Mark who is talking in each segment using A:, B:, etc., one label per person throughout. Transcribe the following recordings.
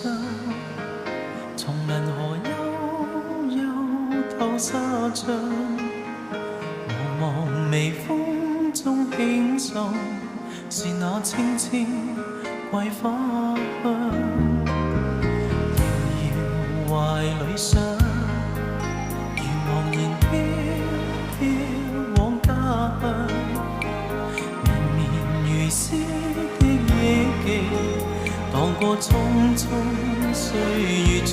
A: 上，從銀河悠悠透沙像，茫茫微風中輕送，是那清清桂花香。遙遙懷裏想，如茫然飄飄往家鄉，綿綿如絲的憶記，蕩過匆匆歲月長。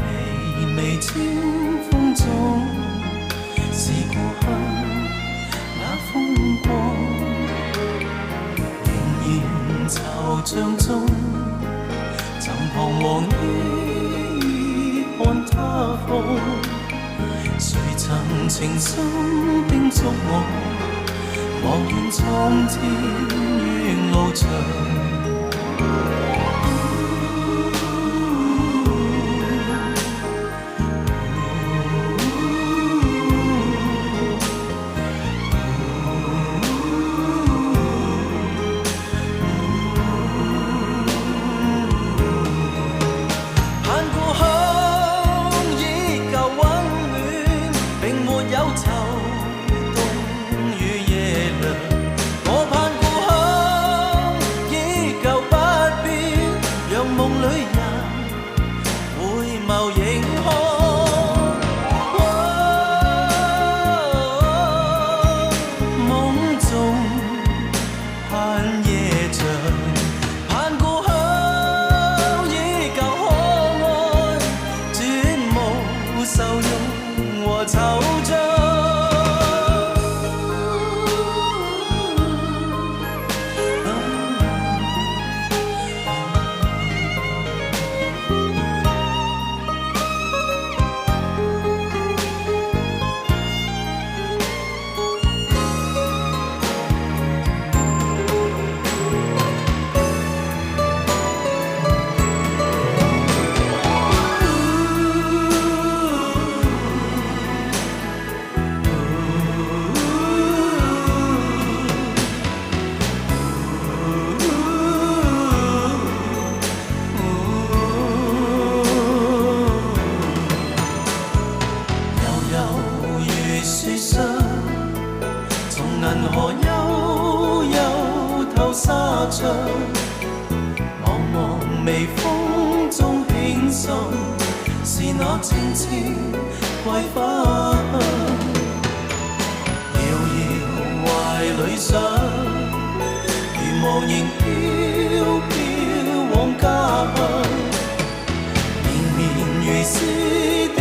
A: 微微清風中，是故鄉那風光。仍然惆悵中，曾彷徨於看他風。誰曾情深叮囑我，莫怨蒼天遠路長。銀河悠悠透沙場，茫茫微風中輕送，是那清清桂花香。遙遙懷裏想，如茫然飄飄往家鄉，綿綿如絲的